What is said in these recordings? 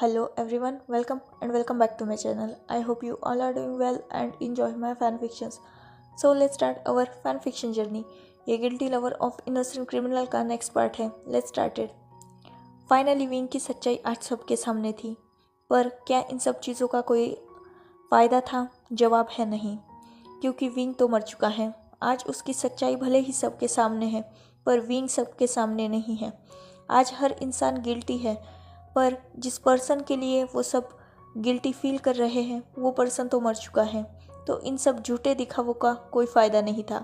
Hello everyone, welcome back to my channel. I hope you all are doing well and enjoy my fan fictions. So let's start our fan fiction journey. ये guilty lover of innocent criminal का next part है. Let's started. Finally wing की सच्चाई आज सबके सामने थी. पर क्या इन सब चीज़ों का कोई फ़ायदा था? जवाब है नहीं, क्योंकि विंग तो मर चुका है. आज उसकी सच्चाई भले ही सबके सामने है, पर विंग सबके सामने नहीं है. आज हर इंसान गिल्टी है, पर जिस पर्सन के लिए वो सब गिल्टी फील कर रहे हैं वो पर्सन तो मर चुका है. तो इन सब झूठे दिखावों का कोई फ़ायदा नहीं था.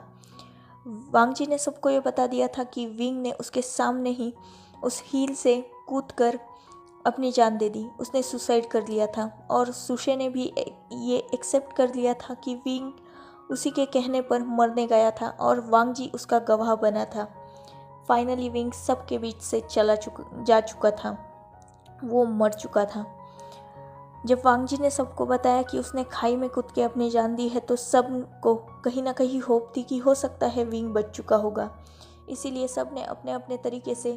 वांगजी ने सबको ये बता दिया था कि विंग ने उसके सामने ही उस हील से कूदकर अपनी जान दे दी. उसने सुसाइड कर लिया था और सुशे ने भी ये एक्सेप्ट कर लिया था कि विंग उसी के कहने पर मरने गया था और वांगजी उसका गवाह बना था. फाइनली विंग सबके बीच से जा चुका था. वो मर चुका था. जब वांगजी ने सबको बताया कि उसने खाई में कूद के अपनी जान दी है, तो सबको कहीं ना कहीं होप थी कि हो सकता है विंग बच चुका होगा. इसीलिए सब ने अपने अपने तरीके से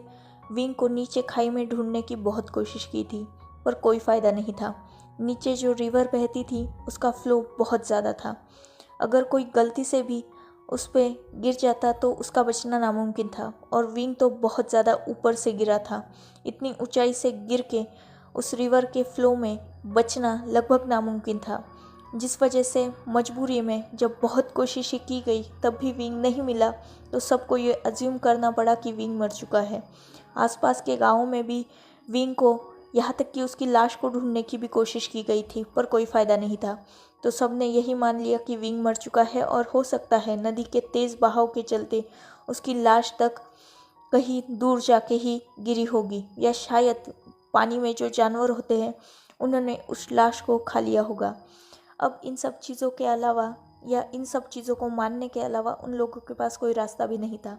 विंग को नीचे खाई में ढूंढने की बहुत कोशिश की थी, पर कोई फ़ायदा नहीं था. नीचे जो रिवर बहती थी उसका फ्लो बहुत ज़्यादा था. अगर कोई गलती से भी उस पर गिर जाता तो उसका बचना नामुमकिन था. और विंग तो बहुत ज़्यादा ऊपर से गिरा था. इतनी ऊंचाई से गिर के उस रिवर के फ्लो में बचना लगभग नामुमकिन था, जिस वजह से मजबूरी में जब बहुत कोशिशें की गई तब भी विंग नहीं मिला, तो सबको ये अज्यूम करना पड़ा कि विंग मर चुका है. आसपास के गाँवों में भी विंग को, यहाँ तक कि उसकी लाश को ढूंढने की भी कोशिश की गई थी, पर कोई फ़ायदा नहीं था. तो सब ने यही मान लिया कि विंग मर चुका है और हो सकता है नदी के तेज़ बहाव के चलते उसकी लाश तक कहीं दूर जाके ही गिरी होगी, या शायद पानी में जो जानवर होते हैं उन्होंने उस लाश को खा लिया होगा. अब इन सब चीज़ों के अलावा, या इन सब चीज़ों को मानने के अलावा उन लोगों के पास कोई रास्ता भी नहीं था.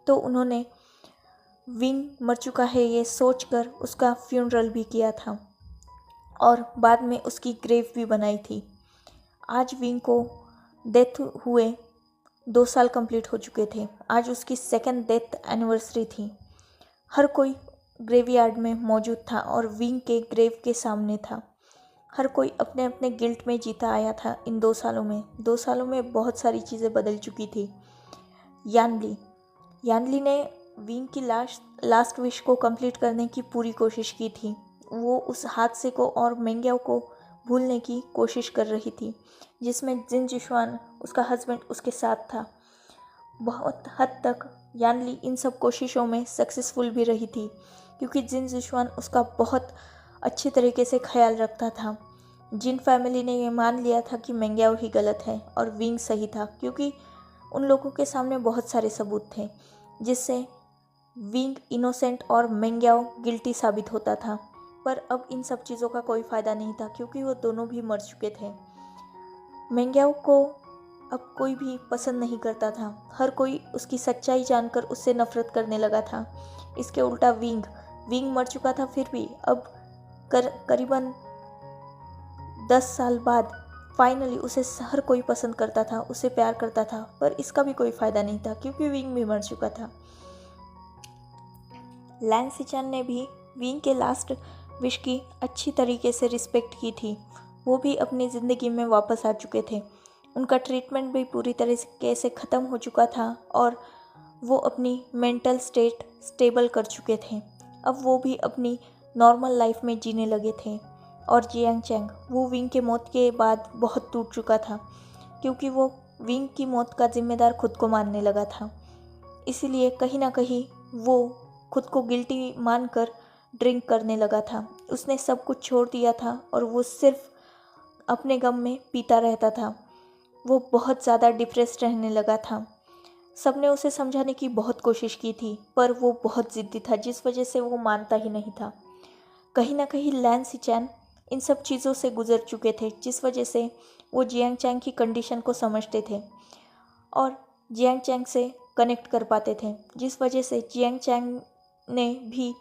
तो उन्होंने विंग मर चुका है ये सोचकर उसका फ्यूनरल भी किया था और बाद में उसकी ग्रेव भी बनाई थी. आज विंग को डेथ हुए 2 साल कंप्लीट हो चुके थे. आज उसकी सेकंड डेथ एनिवर्सरी थी. हर कोई ग्रेवयार्ड में मौजूद था और विंग के ग्रेव के सामने था. हर कोई अपने अपने गिल्ट में जीता आया था. इन 2 सालों में 2 सालों में बहुत सारी चीज़ें बदल चुकी थी. यानली ने विंग की लास्ट विश को कंप्लीट करने की पूरी कोशिश की थी. वो उस हादसे को और मेंग्याओ को भूलने की कोशिश कर रही थी, जिसमें जिन जिशुआन उसका हस्बैंड उसके साथ था. बहुत हद तक यानली इन सब कोशिशों में सक्सेसफुल भी रही थी, क्योंकि जिन जिशुआन उसका बहुत अच्छे तरीके से ख्याल रखता था. जिन फैमिली ने ये मान लिया था कि मेंग्याओ ही गलत है और विंग सही था, क्योंकि उन लोगों के सामने बहुत सारे सबूत थे जिससे विंग इनोसेंट और मेंग्याओ गिल्टी साबित होता था. पर अब इन सब चीज़ों का कोई फ़ायदा नहीं था, क्योंकि वो दोनों भी मर चुके थे. मेंग्याओ को अब कोई भी पसंद नहीं करता था. हर कोई उसकी सच्चाई जानकर उससे नफरत करने लगा था. इसके उल्टा विंग मर चुका था, फिर भी अब करीबन 10 साल बाद फाइनली उसे हर कोई पसंद करता था, उसे प्यार करता था. पर इसका भी कोई फ़ायदा नहीं था, क्योंकि विंग भी मर चुका था. लैन सिचान ने भी विंग के लास्ट विश की अच्छी तरीके से रिस्पेक्ट की थी. वो भी अपनी ज़िंदगी में वापस आ चुके थे. उनका ट्रीटमेंट भी पूरी तरीके से ख़त्म हो चुका था और वो अपनी मेंटल स्टेट स्टेबल कर चुके थे. अब वो भी अपनी नॉर्मल लाइफ में जीने लगे थे. और जियांग चैंग, वो विंग के मौत के बाद बहुत टूट चुका था, क्योंकि वो विंग की मौत का जिम्मेदार खुद को मानने लगा था. इसीलिए कहीं ना कहीं वो खुद को गिल्टी मानकर ड्रिंक करने लगा था. उसने सब कुछ छोड़ दिया था और वो सिर्फ अपने गम में पीता रहता था. वो बहुत ज़्यादा डिप्रेस्ड रहने लगा था. सबने उसे समझाने की बहुत कोशिश की थी, पर वो बहुत ज़िद्दी था, जिस वजह से वो मानता ही नहीं था. कहीं ना कहीं लैन सिचैन इन सब चीज़ों से गुजर चुके थे, जिस वजह से वो जियांग चैंग की कंडीशन को समझते थे और जियांग चैंग से कनेक्ट कर पाते थे, जिस वजह से जियांग चैंग ने भी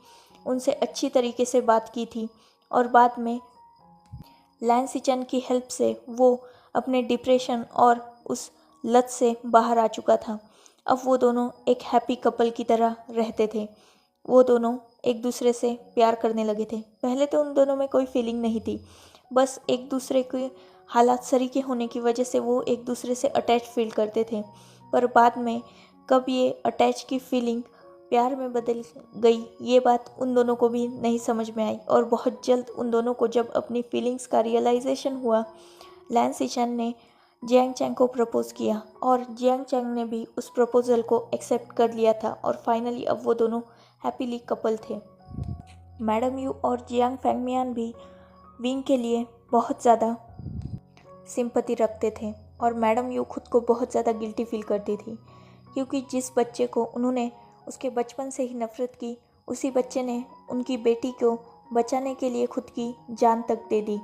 उनसे अच्छी तरीके से बात की थी. और बाद में लैन सिचैन की हेल्प से वो अपने डिप्रेशन और उस लत से बाहर आ चुका था. अब वो दोनों एक हैप्पी कपल की तरह रहते थे. वो दोनों एक दूसरे से प्यार करने लगे थे। पहले तो उन दोनों में कोई फीलिंग नहीं थी, बस एक दूसरे के हालात सरीके होने की वजह से वो एक दूसरे से अटैच फील करते थे। पर बाद में कब ये अटैच की फीलिंग प्यार में बदल गई, ये बात उन दोनों को भी नहीं समझ में आई। और बहुत जल्द उन दोनों को जब अपनी फीलिंग्स का रियलाइजेशन हुआ, लैन सिचन ने जियांग चैंग को प्रपोज़ किया और जियांग चैंग ने भी उस प्रपोज़ल को एक्सेप्ट कर लिया था और फाइनली अब वो दोनों हैप्पीली कपल थे। मैडम यू और जियांग फैंगमियान भी विंग के लिए बहुत ज़्यादा सिंपैथी रखते थे और मैडम यू खुद को बहुत ज़्यादा गिल्टी फील करती थी, क्योंकि जिस बच्चे को उन्होंने उसके बचपन से ही नफ़रत की, उसी बच्चे ने उनकी बेटी को बचाने के लिए खुद की जान तक दे दी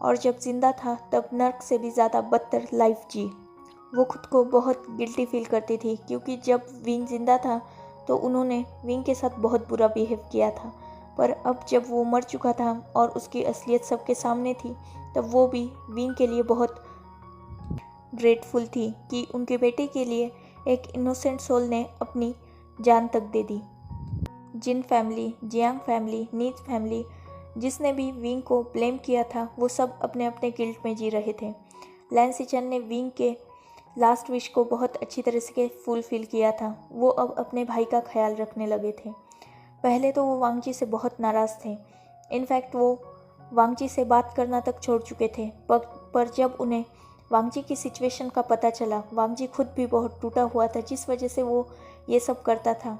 और जब जिंदा था तब नर्क से भी ज़्यादा बदतर लाइफ जी। वो खुद को बहुत गिल्टी फील करती थी, क्योंकि जब विंग जिंदा था तो उन्होंने विंग के साथ बहुत बुरा बिहेव किया था, पर अब जब वो मर चुका था और उसकी असलियत सबके सामने थी, तब वो भी विंग के लिए बहुत ग्रेटफुल थी कि उनके बेटे के लिए एक इनोसेंट सोल ने अपनी जान तक दे दी। जिन फैमिली, जियांग फैमिली, नीज फैमिली, जिसने भी विंग को ब्लेम किया था, वो सब अपने अपने गिल्ट में जी रहे थे। लैन सिचन ने विंग के लास्ट विश को बहुत अच्छी तरह से फुलफिल किया था। वो अब अपने भाई का ख्याल रखने लगे थे। पहले तो वो वांगजी से बहुत नाराज़ थे। इनफैक्ट वो वांगजी से बात करना तक छोड़ चुके थे, पर जब उन्हें वांगजी की सिचुएशन का पता चला, वांगजी खुद भी बहुत टूटा हुआ था, जिस वजह से वो ये सब करता था।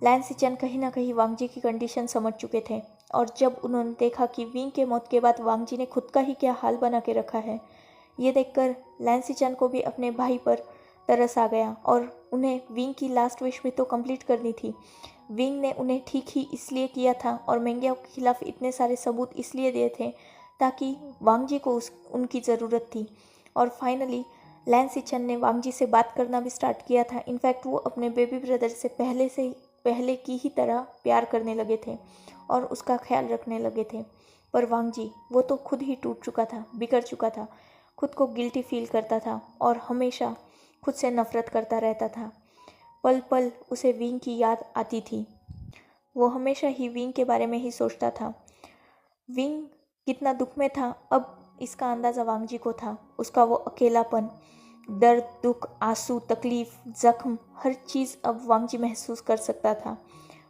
लैन सिचन कहीं ना कहीं वांगजी की कंडीशन समझ चुके थे और जब उन्होंने देखा कि विंग के मौत के बाद वांगजी ने खुद का ही क्या हाल बना के रखा है, ये देखकर लैन सिचन को भी अपने भाई पर तरस आ गया और उन्हें विंग की लास्ट विश भी तो कंप्लीट करनी थी। विंग ने उन्हें ठीक ही इसलिए किया था और मेंग्याओ के खिलाफ इतने सारे सबूत इसलिए दिए थे ताकि वांगजी को उनकी ज़रूरत थी। और फाइनली लैन सिचन ने वांगजी से बात करना भी स्टार्ट किया था। इनफैक्ट वो अपने बेबी ब्रदर से पहले की ही तरह प्यार करने लगे थे और उसका ख्याल रखने लगे थे। पर वांगजी, वो तो खुद ही टूट चुका था, बिगड़ चुका था, खुद को गिल्टी फील करता था और हमेशा खुद से नफरत करता रहता था। पल पल उसे विंग की याद आती थी। वो हमेशा ही विंग के बारे में ही सोचता था। विंग कितना दुख में था, अब इसका अंदाज़ा वांगजी को था। उसका वो अकेलापन, दर्द, दुख, आंसू, तकलीफ, जख्म, हर चीज़ अब वांगजी महसूस कर सकता था।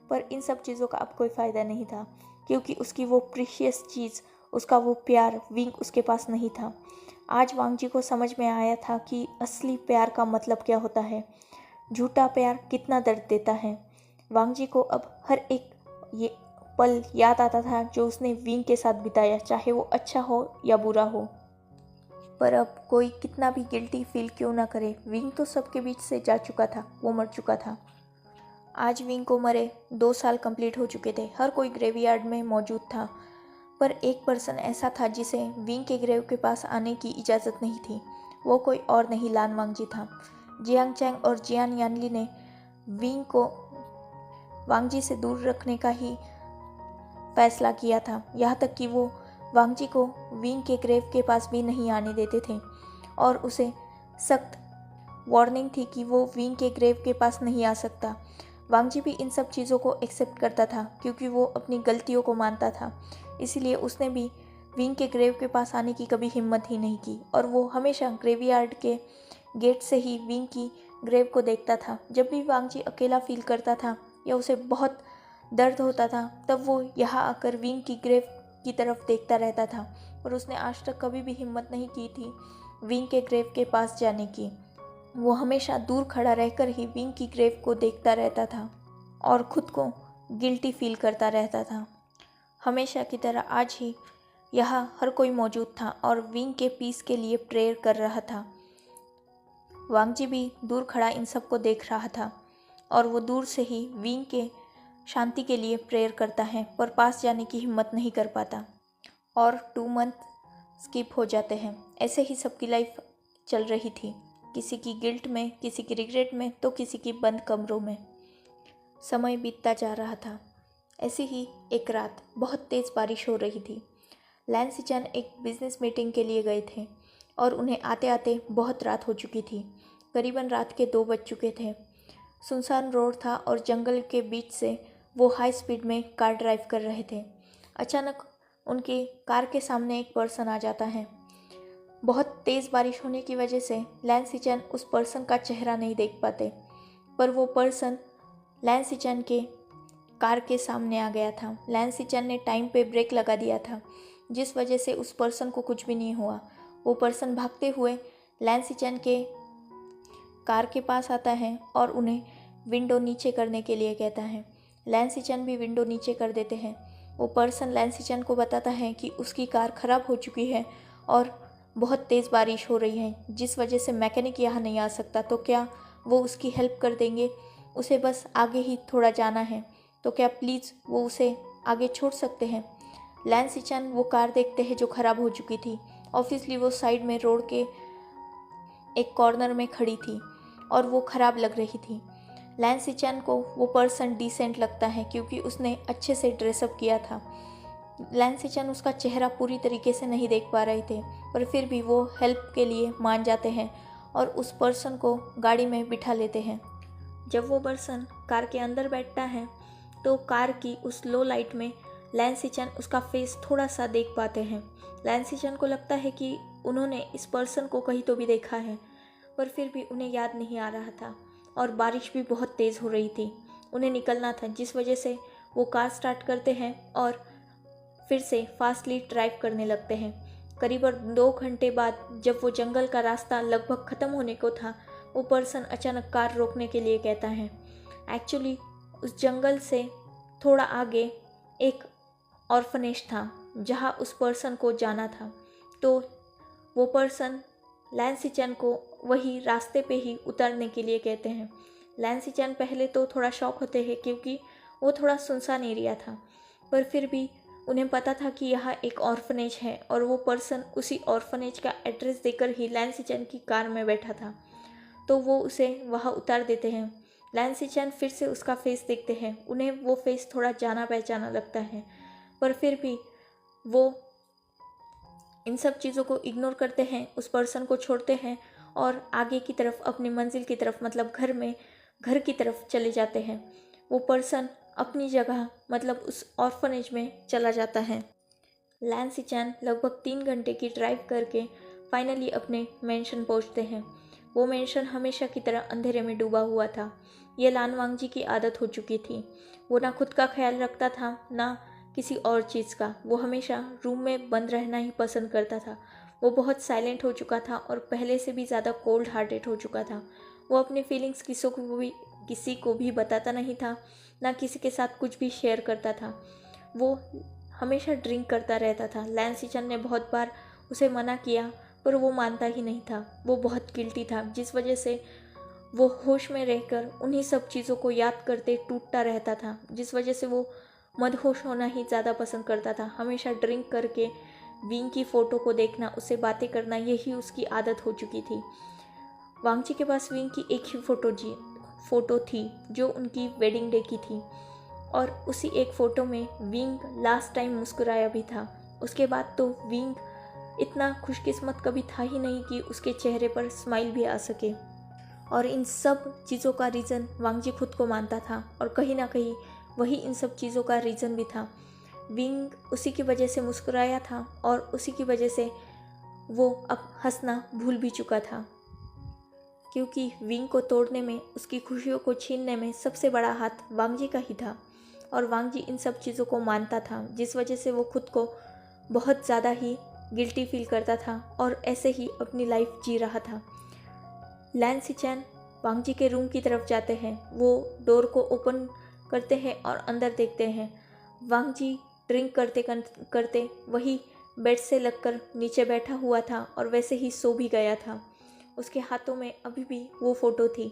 पर इन सब चीज़ों का अब कोई फ़ायदा नहीं था, क्योंकि उसकी वो प्रीशियस चीज़, उसका वो प्यार विंग उसके पास नहीं था। आज वांगजी को समझ में आया था कि असली प्यार का मतलब क्या होता है, झूठा प्यार कितना दर्द देता है। वांगजी को अब हर एक ये पल याद आता था जो उसने विंग के साथ बिताया, चाहे वो अच्छा हो या बुरा हो। पर अब कोई कितना भी गिल्टी फील क्यों ना करे, विंग तो सबके बीच से जा चुका था, वो मर चुका था। आज विंग को मरे 2 साल कंप्लीट हो चुके थे। हर कोई ग्रेवयार्ड में मौजूद था, पर एक पर्सन ऐसा था जिसे विंग के ग्रेव के पास आने की इजाज़त नहीं थी। वो कोई और नहीं, लान वांगजी था। जियांग चैंग और जियान यानली ने विंग को वांगजी से दूर रखने का ही फैसला किया था। यहाँ तक कि वो वांगजी को विंग के ग्रेव के पास भी नहीं आने देते थे और उसे सख्त वार्निंग थी कि वो विंग के ग्रेव के पास नहीं आ सकता। वांगजी भी इन सब चीज़ों को एक्सेप्ट करता था, क्योंकि वो अपनी गलतियों को मानता था। इसीलिए उसने भी विंग के ग्रेव के पास आने की कभी हिम्मत ही नहीं की और वो हमेशा ग्रेवयार्ड के गेट से ही विंग की ग्रेव को देखता था। जब भी वांगजी अकेला फील करता था या उसे बहुत दर्द होता था, तब वो यहाँ आकर विंग की ग्रेव की तरफ देखता रहता था और उसने आज तक कभी भी हिम्मत नहीं की थी विंग के ग्रेव के पास जाने की। वो हमेशा दूर खड़ा रहकर ही विंग की ग्रेव को देखता रहता था और खुद को गिल्टी फील करता रहता था। हमेशा की तरह आज ही यहाँ हर कोई मौजूद था और विंग के पीस के लिए प्रेयर कर रहा था। वांगजी भी दूर खड़ा इन सब को देख रहा था और वो दूर से ही विंग के शांति के लिए प्रेयर करता है, पर पास जाने की हिम्मत नहीं कर पाता। और 2 मंथ स्किप हो जाते हैं। ऐसे ही सबकी लाइफ चल रही थी, किसी की गिल्ट में, किसी की रिग्रेट में, तो किसी की बंद कमरों में। समय बीतता जा रहा था। ऐसी ही एक रात बहुत तेज़ बारिश हो रही थी। लैन सिचन एक बिजनेस मीटिंग के लिए गए थे और उन्हें आते आते बहुत रात हो चुकी थी। करीबन रात के 2 बज चुके थे। सुनसान रोड था और जंगल के बीच से वो हाई स्पीड में कार ड्राइव कर रहे थे। अचानक उनकी कार के सामने एक पर्सन आ जाता है। बहुत तेज़ बारिश होने की वजह से लैन सिचन उस पर्सन का चेहरा नहीं देख पाते, पर वो पर्सन लैन सिचन के कार के सामने आ गया था। लैन सिचन ने टाइम पे ब्रेक लगा दिया था, जिस वजह से उस पर्सन को कुछ भी नहीं हुआ। वो पर्सन भागते हुए लैन सिचन के कार के पास आता है और उन्हें विंडो नीचे करने के लिए कहता है। लैन सिचन भी विंडो नीचे कर देते हैं। वो पर्सन लैन सिचन को बताता है कि उसकी कार ख़राब हो चुकी है और बहुत तेज़ बारिश हो रही है, जिस वजह से मैकेनिक यहाँ नहीं आ सकता। तो क्या वो उसकी हेल्प कर देंगे? उसे बस आगे ही थोड़ा जाना है, तो क्या प्लीज़ वो उसे आगे छोड़ सकते हैं? लैन सिचन वो कार देखते हैं जो ख़राब हो चुकी थी। ऑब्वियसली वो साइड में रोड के एक कॉर्नर में खड़ी थी और वो ख़राब लग रही थी। लैन सिचन को वो पर्सन डिसेंट लगता है क्योंकि उसने अच्छे से ड्रेसअप किया था। लैन सिचन उसका चेहरा पूरी तरीके से नहीं देख पा रहे थे, पर फिर भी वो हेल्प के लिए मान जाते हैं और उस पर्सन को गाड़ी में बिठा लेते हैं। जब वो पर्सन कार के अंदर बैठता है तो कार की उस लो लाइट में लैन सिचन उसका फेस थोड़ा सा देख पाते हैं। लैन सिचन को लगता है कि उन्होंने इस पर्सन को कहीं तो भी देखा है, पर फिर भी उन्हें याद नहीं आ रहा था और बारिश भी बहुत तेज़ हो रही थी। उन्हें निकलना था, जिस वजह से वो कार स्टार्ट करते हैं और फिर से फास्टली ड्राइव करने लगते हैं। करीबन 2 घंटे बाद जब वो जंगल का रास्ता लगभग ख़त्म होने को था, वो पर्सन अचानक कार रोकने के लिए कहता है। एक्चुअली उस जंगल से थोड़ा आगे एक ऑर्फनेज था जहाँ उस पर्सन को जाना था। तो वो पर्सन लैन सिचन को वही रास्ते पे ही उतरने के लिए कहते हैं। लैन सिचन पहले तो थोड़ा शॉक होते हैं क्योंकि वो थोड़ा सुनसान एरिया था, पर फिर भी उन्हें पता था कि यहाँ एक ऑर्फनेज है और वो पर्सन उसी ऑर्फनेज का एड्रेस देकर ही लैन सिचन की कार में बैठा था। तो वो उसे वहाँ उतार देते हैं। लैन सिचन फिर से उसका फेस देखते हैं। उन्हें वो फेस थोड़ा जाना पहचाना लगता है, पर फिर भी वो इन सब चीज़ों को इग्नोर करते हैं, उस पर्सन को छोड़ते हैं और आगे की तरफ अपनी मंजिल की तरफ मतलब घर की तरफ चले जाते हैं। वो पर्सन अपनी जगह मतलब उस ऑर्फनेज में चला जाता है। लैन सिचन लगभग 3 घंटे की ड्राइव करके फाइनली अपने मेंशन पहुंचते हैं। वो मेंशन हमेशा की तरह अंधेरे में डूबा हुआ था। ये लान वांगजी की आदत हो चुकी थी। वो ना खुद का ख्याल रखता था ना किसी और चीज़ का। वो हमेशा रूम में बंद रहना ही पसंद करता था। वो बहुत साइलेंट हो चुका था और पहले से भी ज़्यादा कोल्ड हार्टेड हो चुका था। वो अपनी फीलिंग्स किसी को भी बताता नहीं था, ना किसी के साथ कुछ भी शेयर करता था। वो हमेशा ड्रिंक करता रहता था। लैन सिचन ने बहुत बार उसे मना किया, पर वो मानता ही नहीं था। वो बहुत गिल्टी था, जिस वजह से वो होश में रहकर उन्हीं सब चीज़ों को याद करते टूटता रहता था, जिस वजह से वो मदहोश होना ही ज़्यादा पसंद करता था। हमेशा ड्रिंक करके विंग की फ़ोटो को देखना, उससे बातें करना, यही उसकी आदत हो चुकी थी। वांगजी के पास विंग की एक ही फ़ोटो थी जो उनकी वेडिंग डे की थी, और उसी एक फ़ोटो में विंग लास्ट टाइम मुस्कुराया भी था। उसके बाद तो विंग इतना खुशकिस्मत कभी था ही नहीं कि उसके चेहरे पर स्माइल भी आ सके। और इन सब चीज़ों का रीज़न वांगजी खुद को मानता था, और कहीं ना कहीं वही इन सब चीज़ों का रीज़न भी था। विंग उसी की वजह से मुस्कुराया था और उसी की वजह से वो अब हंसना भूल भी चुका था, क्योंकि विंग को तोड़ने में, उसकी खुशियों को छीनने में सबसे बड़ा हाथ वांगजी का ही था। और वांगजी इन सब चीज़ों को मानता था, जिस वजह से वो खुद को बहुत ज़्यादा ही गिल्टी फील करता था और ऐसे ही अपनी लाइफ जी रहा था। लैन सिचन वांगजी के रूम की तरफ जाते हैं। वो डोर को ओपन करते हैं और अंदर देखते हैं। वांगजी ड्रिंक करते करते वही बेड से लगकर नीचे बैठा हुआ था और वैसे ही सो भी गया था। उसके हाथों में अभी भी वो फ़ोटो थी।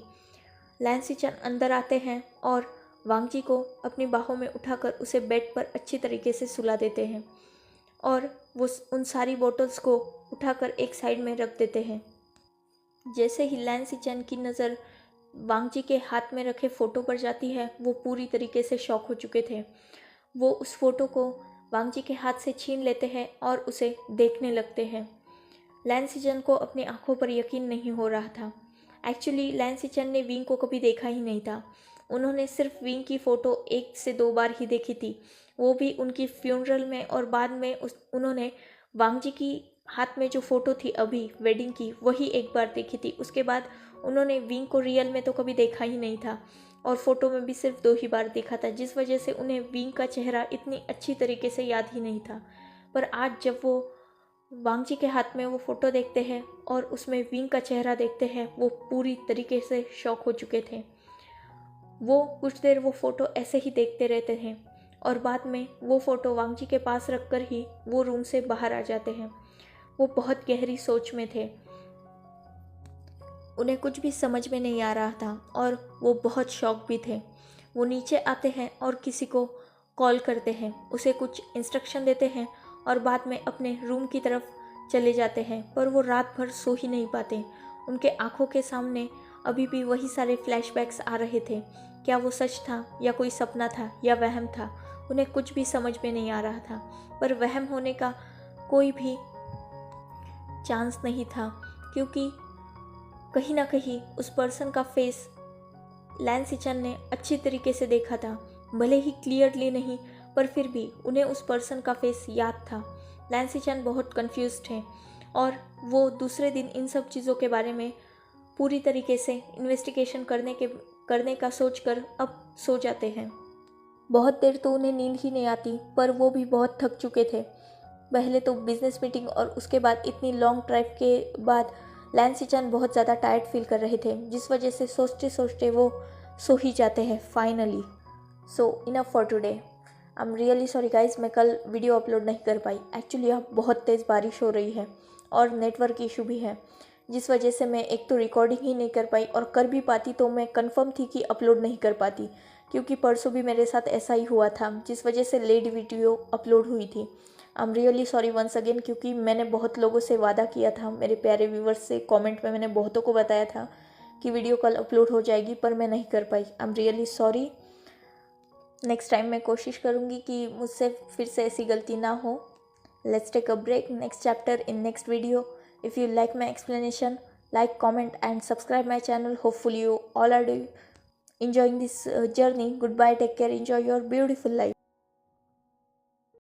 लैन सिचन अंदर आते हैं और वांगजी को अपनी बाहों में उठाकर उसे बेड पर अच्छी तरीके से सुला देते हैं और वो उन सारी बोतल्स को उठाकर एक साइड में रख देते हैं। जैसे ही लैन सिचन की नज़र वांगजी के हाथ में रखे फ़ोटो पर जाती है, वो पूरी तरीके से शॉक हो चुके थे। वो उस फ़ोटो को वांगजी के हाथ से छीन लेते हैं और उसे देखने लगते हैं। लैन सिचन को अपनी आंखों पर यकीन नहीं हो रहा था। एक्चुअली लैन सिचन ने विंग को कभी देखा ही नहीं था। उन्होंने सिर्फ विंग की फ़ोटो 1 से 2 बार ही देखी थी, वो भी उनकी फ्यूनरल में, और बाद में उन्होंने वांगजी की हाथ में जो फ़ोटो थी अभी वेडिंग की, वही एक बार देखी थी। उसके बाद उन्होंने विंग को रियल में तो कभी देखा ही नहीं था और फ़ोटो में भी सिर्फ 2 ही बार देखा था, जिस वजह से उन्हें विंग का चेहरा इतनी अच्छी तरीके से याद ही नहीं था। पर आज जब वो वांगजी के हाथ में वो फ़ोटो देखते हैं और उसमें विंग का चेहरा देखते हैं, वो पूरी तरीके से शॉक हो चुके थे। वो कुछ देर वो फ़ोटो ऐसे ही देखते रहते हैं और बाद में वो फ़ोटो वांगजी के पास रखकर ही वो रूम से बाहर आ जाते हैं। वो बहुत गहरी सोच में थे, उन्हें कुछ भी समझ में नहीं आ रहा था और वो बहुत शॉक भी थे। वो नीचे आते हैं और किसी को कॉल करते हैं, उसे कुछ इंस्ट्रक्शन देते हैं और बाद में अपने रूम की तरफ चले जाते हैं। पर वो रात भर सो ही नहीं पाते। उनके आंखों के सामने अभी भी वही सारे फ्लैशबैक्स आ रहे थे। क्या वो सच था या कोई सपना था या वहम था, उन्हें कुछ भी समझ में नहीं आ रहा था। पर वहम होने का कोई भी चांस नहीं था, क्योंकि कहीं ना कहीं उस पर्सन का फेस लैन सिचन ने अच्छी तरीके से देखा था, भले ही क्लियरली नहीं, पर फिर भी उन्हें उस पर्सन का फेस याद था। लैन सिचन बहुत कंफ्यूज थे और वो दूसरे दिन इन सब चीज़ों के बारे में पूरी तरीके से इन्वेस्टिगेशन करने का सोचकर अब सो जाते हैं। बहुत देर तो उन्हें नींद ही नहीं आती, पर वो भी बहुत थक चुके थे। पहले तो बिजनेस मीटिंग और उसके बाद इतनी लॉन्ग ड्राइव के बाद लैन सिचन बहुत ज़्यादा टायर्ड फील कर रहे थे, जिस वजह से सोचते सोचते वो सो ही जाते हैं finally. So enough for today. I am really sorry guys, मैं कल वीडियो अपलोड नहीं कर पाई। एक्चुअली यहाँ बहुत तेज़ बारिश हो रही है और नेटवर्क इशू भी है, जिस वजह से मैं एक तो रिकॉर्डिंग ही नहीं कर पाई, और कर भी पाती तो मैं कंफर्म थी कि अपलोड नहीं कर पाती, क्योंकि परसों भी मेरे साथ ऐसा ही हुआ था, जिस वजह से लेट वीडियो अपलोड हुई थी। I am really sorry once again, क्योंकि मैंने बहुत लोगों से वादा किया था, मेरे प्यारे व्यूवर्स से कमेंट में मैंने बहुतों को बताया था कि वीडियो कल अपलोड हो जाएगी, पर मैं नहीं कर पाई। I am really sorry. Next time मैं कोशिश करूँगी कि मुझसे फिर से ऐसी गलती ना हो। Let's take a break, next chapter in next video. If you like my explanation, like, comment and subscribe my channel. Hopefully you all are enjoying this journey. Goodbye, take care, enjoy your beautiful life.